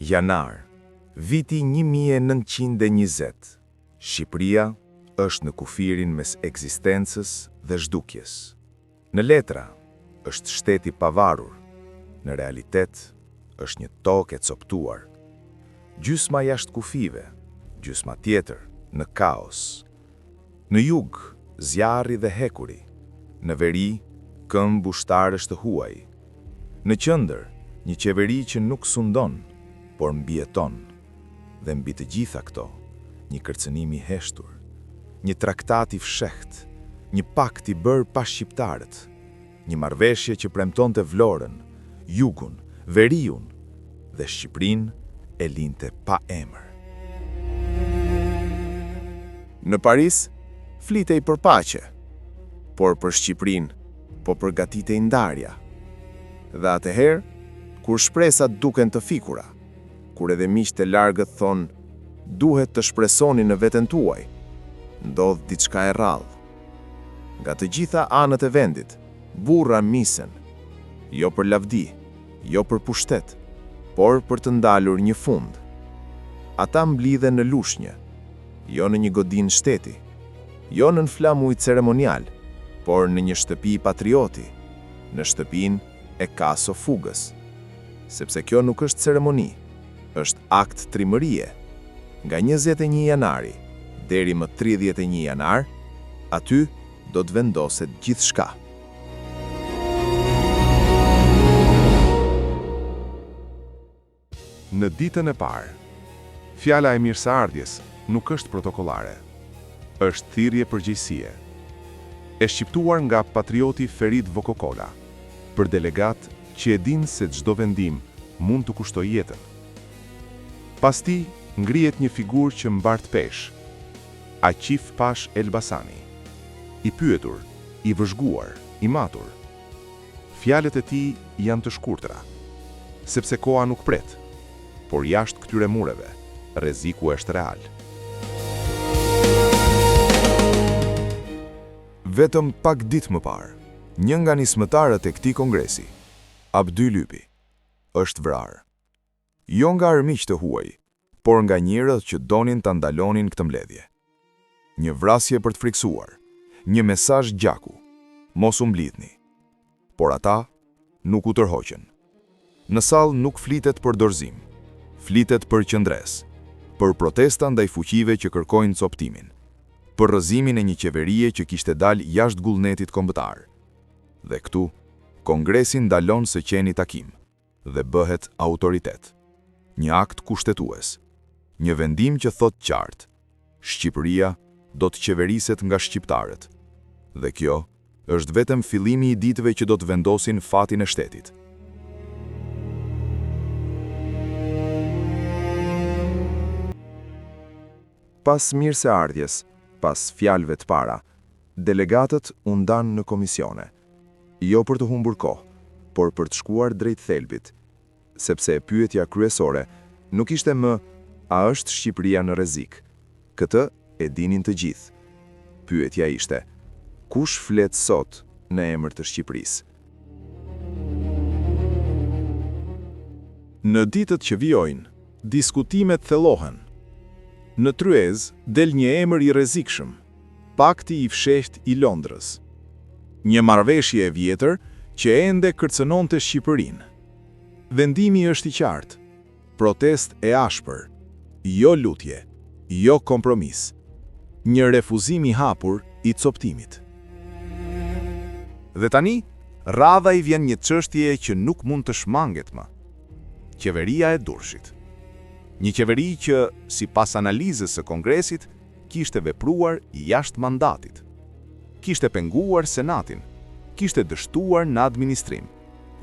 Janar, viti 1920. Shqipëria është në kufirin mes ekzistencës dhe zhdukjes. Në letra, është shteti pavarur. Në realitet, është një tokë e coptuar. Gjysma jashtë kufive, gjysma tjetër në kaos. Në jug, zjarri dhe hekuri. Në veri, këmbë ushtarësh të huaj. Në qendër, një qeveri që nuk sundon, por mbieton. Dhe mbi të gjitha këto, një kërcënim i heshtur, një traktat i fshehtë, një pakt i bërë pa shqiptarët, një marrëveshje që premtonte Vlorën, Jugun, Veriun dhe Shqipërinë e linte pa emër. Në Paris, flitej për paqe, por për Shqipërinë po përgatitej ndarja. Dhe atëherë, kur shpresat duken të fikura, kur edhe miqtë e largët thonë, duhet të shpresoni në veten tuaj, ndodh diçka e rrallë. Nga të gjitha anët e vendit, burra misen, jo për lavdi, jo për pushtet, por për të ndalur një fund. Ata mblidhen në lushnjë, jo në një godinë shteti, jo në flamuj ceremonial, por në një shtëpi patrioti, në shtëpinë e Kaso Fugës. Sepse kjo nuk është ceremoni, është akt trimërie. Nga 21 janari deri më 31 janar, aty do të vendoset gjithçka. Në ditën e parë, fjala e mirëseardhjes nuk është protokollare, është thirrje përgjegjësie. E shqiptuar nga patrioti Ferit Vokokola, për delegat që e din se çdo vendim mund të kushtojë jetën. Pas tij ngrihet një figurë që mbart peshë, Aqif Pash Elbasani, i pyetur, i vëzhguar, i matur. Fjalët e tij janë të shkurtra, sepse koha nuk pret, por jashtë këtyre mureve, rreziku është real. Vetëm pak ditë më parë, një nga nismëtarët e këtij kongresi, Abdy Lypi, është vrarë. Jo nga armiq të huaj, por nga njerëz që donin ta ndalonin këtë mbledhje. Një vrasje për të friksuar, një mesazh gjaku, mos u mblidhni. Por ata nuk u tërhoqën. Në sallë nuk flitet për dorëzim, flitet për qëndres, për protesta ndaj fuqive që kërkojnë coptimin, për rrëzimin e një qeverie që kishte dalë jashtë gullnetit kombëtar. Dhe këtu, Kongresi ndalon së qeni takim dhe bëhet autoritet. Një akt kushtetues, një vendim që thot qartë, Shqipëria do të qeveriset nga shqiptarët. Dhe kjo është vetëm fillimi i ditëve që do të vendosin fatin e shtetit. Pas mirëseardhjes, pas fjalëve të para, delegatët u ndanë në komisione, jo për të humbur kohë, por për të shkuar drejt thelbit, sepse pyetja kryesore nuk ishte më a është Shqipëria në rrezik. Këtë e dinin të gjithë. Pyetja ishte, kush flet sot në emër të Shqipërisë? Në ditët që vijojnë, diskutimet thellohen. Në tryez del një emër i rrezikshëm, Pakti i fshehtë i Londrës. Një marrëveshje e vjetër që ende kërcënonte Shqipërinë. Vendimi është i qartë, protest e ashpër, jo lutje, jo kompromis, një refuzim i hapur i coptimit. Dhe tani, radha i vjen një çështje që nuk mund të shmanget më. Qeveria e Durrësit. Një qeveri që, sipas analizës së Kongresit, kishte vepruar jashtë mandatit. Kishte penguar senatin, kishte dështuar në administrim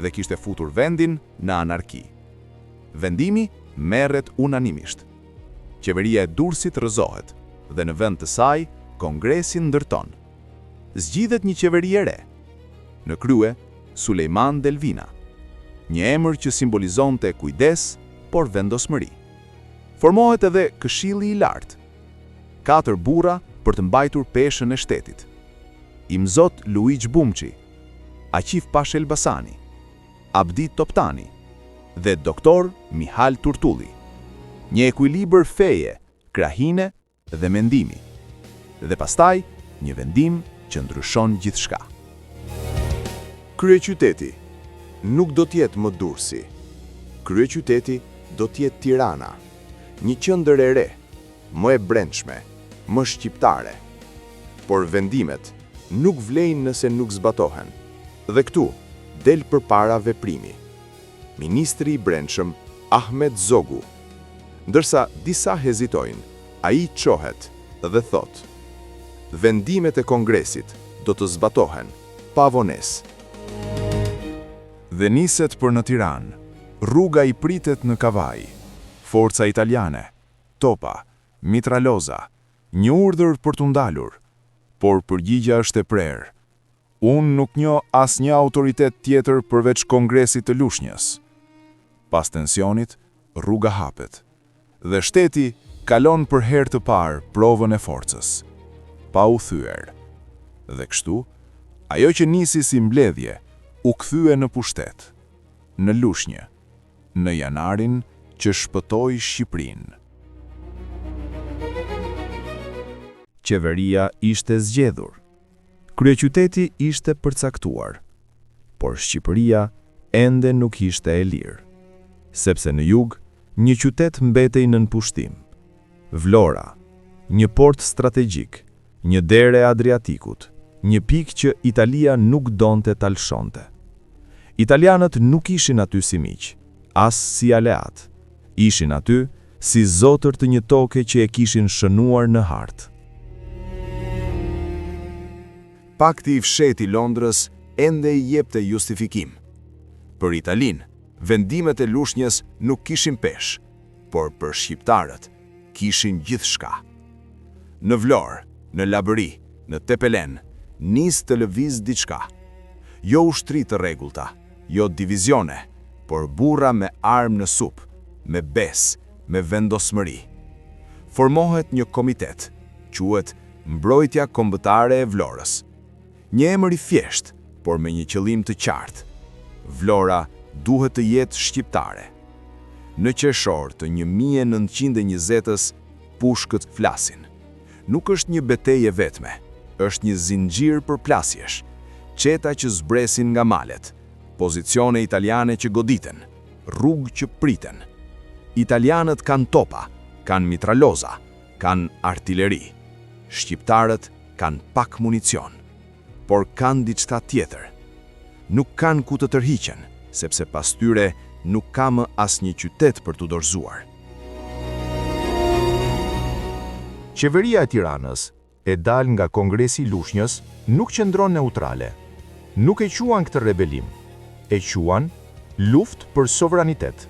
dhe kishte futur vendin në anarki. Vendimi merret unanimisht. Qeveria e Durrësit rrëzohet dhe në vend të saj, Kongresi ndërton. Zgjidhet një qeveri e re. Në krye, Sulejman Delvina, një emër që simbolizonte kujdes, por vendosmëri. Formohet edhe Këshilli i Lartë, 4 burra për të mbajtur peshën e shtetit. Imzot Luiç Bumçi, Aqif Pash Elbasani, Abdi Toptani dhe doktor Mihal Turtulli. Një ekuilibër feje, krahine dhe mendimi. Dhe pastaj, një vendim që ndryshon gjithçka. Kryeqyteti nuk do t'jetë më Durrësi. Kryeqyteti do t'jetë Tirana, një qendër e re, më e brendshme, më shqiptare. Por vendimet nuk vlejnë nëse nuk zbatohen. Dhe këtu del përpara veprimi. Ministri i Brendshëm Ahmet Zogu. Ndërsa disa hezitojnë, ai çohet dhe thot: vendimet e Kongresit do të zbatohen pa vonesë. Dhe niset për në Tiranë. Rruga i pritet në kavaj. Forca italiane, topa, mitraloza, një urdhër për t'u ndalur, por përgjigja është e prerë. Unë nuk njoh asnjë autoritet tjetër përveç Kongresit të Lushnjës. Pas tensionit, rruga hapet, dhe shteti kalon për herë të parë provën e forcës, pa u thyer. Dhe kështu, ajo që nisi si mbledhje, u kthye në pushtet, në Lushnjë, në janarin që shpëtoi Shqipërinë. Qeveria ishte zgjedhur. Kryeqyteti ishte përcaktuar, por Shqipëria ende nuk ishte e lirë, sepse në jug një qytet mbetej nën pushtim. Vlora, një port strategjik, një dere e Adriatikut, një pikë që Italia nuk donte ta lshonte. Italianët nuk ishin aty si miq, as si aleat. Ishin aty si zotër të një toke që e kishin shënuar në hartë. Pakti i fshehtë i Londrës ende i jepte justifikim. Për Italinë, vendimet e Lushnjës nuk kishin peshë, por për shqiptarët kishin gjithçka. Në Vlorë, në Labëri, në Tepelen, nis të lëviz diçka. Jo ushtri të rregullta, jo divizione, por burra me armë në sup, me besë, me vendosmëri. Formohet një komitet, quhet Mbrojtja Kombëtare e Vlorës. Një emër i thjesht, por me një qëllim të qartë. Vlora duhet të jetë shqiptare. Në qershor të 1920-s, pushkët flasin. Nuk është një betejë vetme, është një zinxhir përplasjesh, çeta që zbresin nga malet, pozicione italiane që goditen, rrugë që priten. Italianët kanë topa, kanë mitraloza, kanë artilleri. Shqiptarët kanë pak municion, por kanë diçka tjetër. Nuk kanë ku të tërhiqen, sepse pas tyre nuk ka më asnjë qytet për t'u dorëzuar. Qeveria e Tiranës, e dal nga Kongresi i Lushnjës, nuk qëndron neutrale. Nuk e quan këtë rebelim, e quan luftë për sovranitet.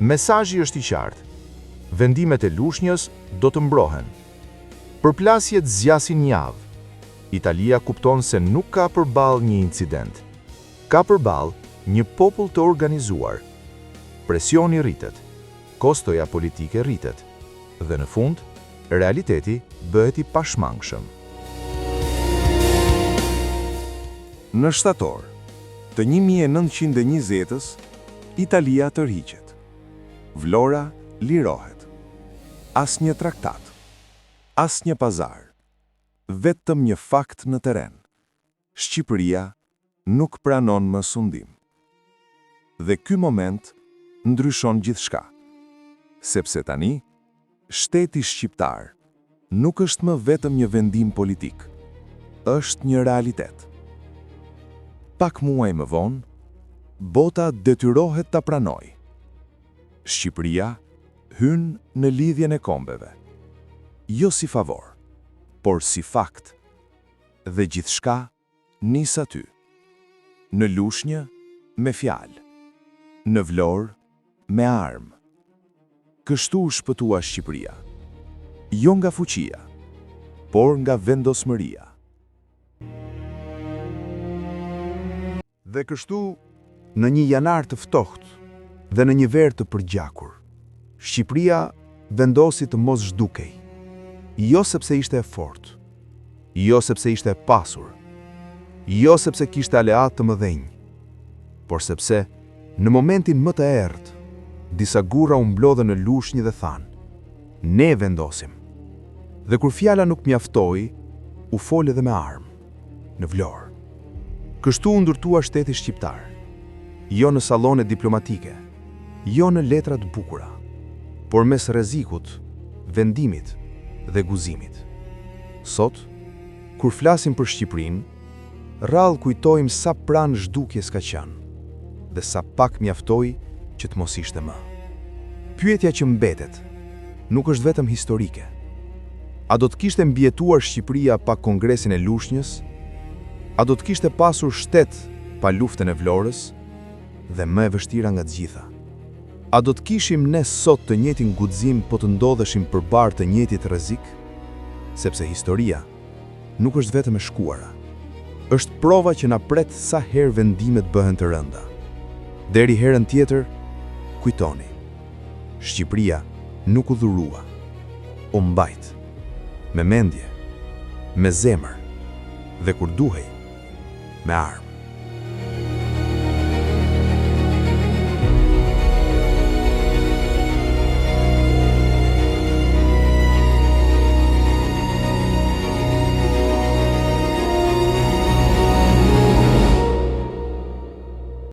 Mesazhi është i qartë. Vendimet e Lushnjës do të mbrohen. Përplasjet zgjasin javë. Italia kupton se nuk ka përballë një incident. Ka përballë një popull të organizuar. Presioni rritet, kostoja politike rritet, dhe në fund, realiteti bëhet i pashmangshëm. Në shtator të 1920-s, Italia tërhiqet. Vlora lirohet. Asnjë traktat, asnjë pazar, vetëm një fakt në teren. Shqipëria nuk pranon më sundim. Dhe ky moment ndryshon gjithçka, sepse tani shteti shqiptar nuk është më vetëm një vendim politik, është një realitet. Pak muaj më vonë, bota detyrohet ta pranojë. Shqipëria hyn në lidhjen e kombeve, jo si favor, por si fakt, dhe gjithçka nis aty. Në Lushnjë me fjalë, në Vlorë me armë. Kështu u shpëtua Shqipëria, jo nga fuqia, por nga vendosmëria. Dhe kështu, në një janar të ftohtë dhe në një ver të përgjakur, Shqipëria vendosi të mos zhdukej, jo sepse ishte e fortë, jo sepse ishte e pasur, jo sepse kishte aleat të mëdhenj, por sepse në momentin më të errët, disa gurra u mblodhen në lushnjë dhe thanë: "Ne vendosim." Dhe kur fjala nuk mjaftoi, u fol edhe me armë, në Vlorë. Kështu u ndërtua shteti shqiptar, jo në sallone diplomatike, jo në letra të bukura, por mes rrezikut, vendimit dhe guzimit. Sot, kur flasim për Shqipërinë, rrallë kujtojmë sa pranë zhdukjes ka qenë dhe sa pak mjaftoi që të mos ishte më. Pyetja që mbetet nuk është vetëm historike. A do të kishte mbijetuar Shqipëria pa Kongresin e Lushnjës? A do të kishte pasur shtet pa luftën e Vlorës? Dhe më e vështira nga të gjitha, a do të kishim ne sot të njëjtin guxim po të ndodheshim përbar të njëjtit rrezik? Sepse historia nuk është vetëm e shkuara. Është prova që na pret sa herë vendimet bëhen të rënda. Deri herën tjetër, kujtoni, Shqipëria nuk u dhurua, u mbajt, me mendje, me zemër dhe kur duhej, me armë.